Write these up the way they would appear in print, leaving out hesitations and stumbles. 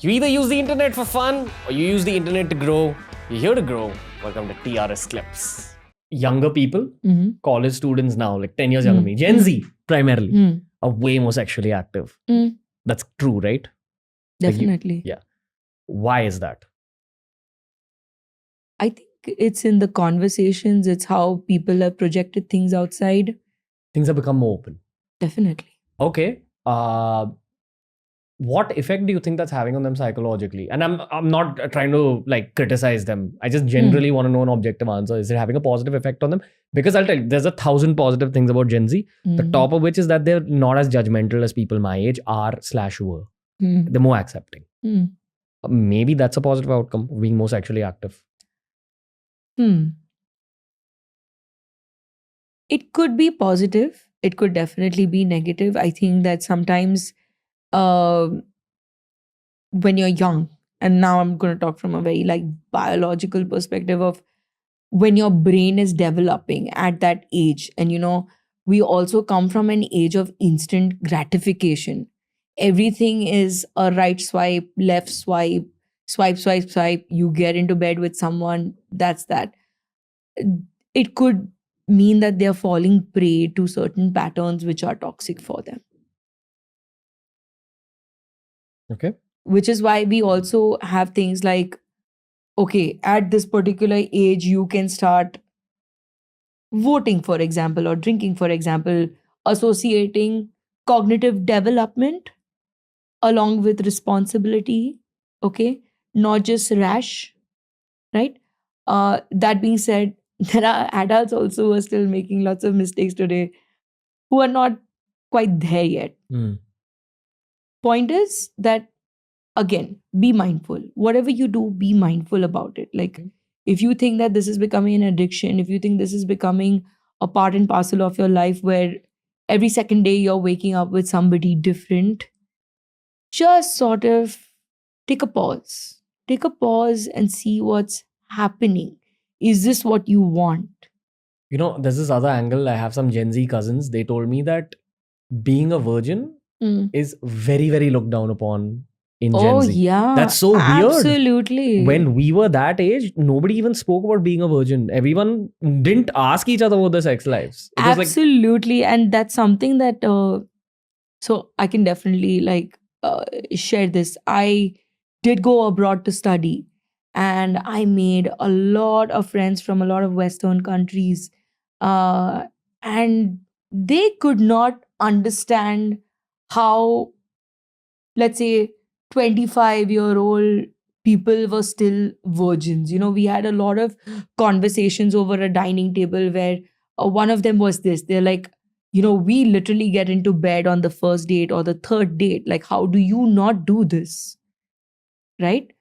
You either use the internet for fun or you use the internet to grow. You're here to grow. Welcome to TRS Clips. Younger people, college students now, like 10 years younger than me, Gen Z primarily, are way more sexually active. That's true, right? Definitely. Yeah. Why is that? I think it's in the conversations. It's how people have projected things outside. Things have become more open. Definitely. Okay. What effect do you think that's having on them psychologically? And I'm not trying to like criticize them. I just generally want to know an objective answer. Is it having a positive effect on them? Because I'll tell you, there's 1,000 positive things about Gen Z. The top of which is that they're not as judgmental as people my age are/were. They're more accepting. Maybe that's a positive outcome of being more sexually active. It could be positive. It could definitely be negative. I think that sometimes when you're young, and now I'm going to talk from a very like biological perspective of when your brain is developing at that age. And we also come from an age of instant gratification. Everything is a right swipe, left swipe, swipe. You get into bed with someone. That's that. It could mean that they're falling prey to certain patterns which are toxic for them. Okay. Which is why we also have things like, okay, at this particular age, you can start voting, for example, or drinking, for example, associating cognitive development along with responsibility, okay? Not just rash, right? That being said, there are adults also who are still making lots of mistakes today who are not quite there yet. Point is that, again, be mindful. Whatever you do, be mindful about it. Like, if you think that this is becoming an addiction, if you think this is becoming a part and parcel of your life where every second day you're waking up with somebody different, just sort of take a pause. Take a pause and see what's happening. Is this what you want? There's this other angle. I have some Gen Z cousins. They told me that being a virgin is very, very looked down upon in Gen Z. Oh, yeah. That's so weird. Absolutely. When we were that age, nobody even spoke about being a virgin. Everyone didn't ask each other about their sex lives. It was absolutely. And that's something that, so I can definitely share this. I did go abroad to study and I made a lot of friends from a lot of Western countries. And they could not understand how, let's say, 25-year-old people were still virgins. We had a lot of conversations over a dining table where one of them was this. They're like, we literally get into bed on the first date or the third date. Like, how do you not do this? Right?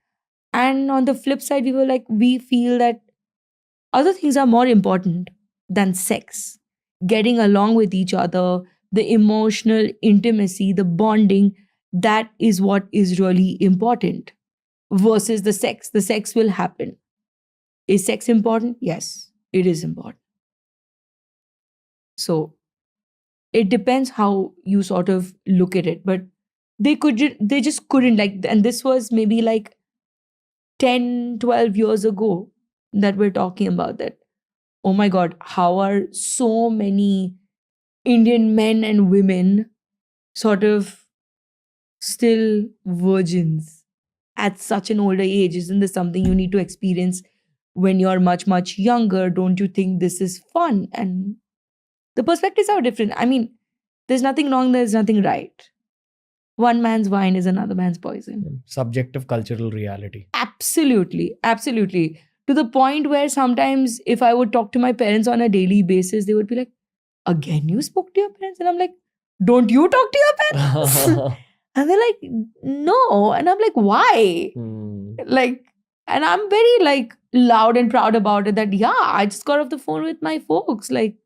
And on the flip side, we were like, we feel that other things are more important than sex. Getting along with each other, the emotional intimacy, the bonding, that is what is really important versus the sex. The sex will happen. Is sex important? Yes, it is important. So it depends how you sort of look at it. But they just couldn't and this was maybe like 10, 12 years ago that we're talking about that. Oh my God, how are so many Indian men and women sort of still virgins at such an older age? Isn't this something you need to experience when you're much, much younger? Don't you think this is fun? And the perspectives are different. I mean, there's nothing wrong, there's nothing right. One man's wine is another man's poison. Subjective cultural reality. Absolutely. Absolutely. To the point where sometimes if I would talk to my parents on a daily basis, they would be like, again, you spoke to your parents? And I'm like, don't you talk to your parents? And they're like, no. And I'm like, why? And I'm very loud and proud about it that, yeah, I just got off the phone with my folks. Like,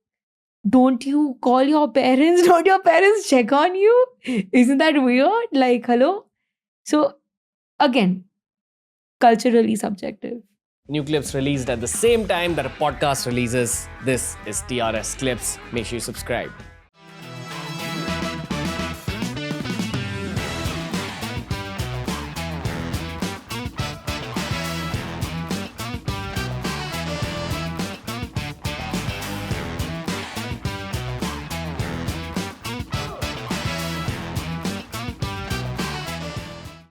don't you call your parents? Don't your parents check on you? Isn't that weird? Like, hello? So, again, culturally subjective. New clips released at the same time that a podcast releases. This is TRS Clips. Make sure you subscribe.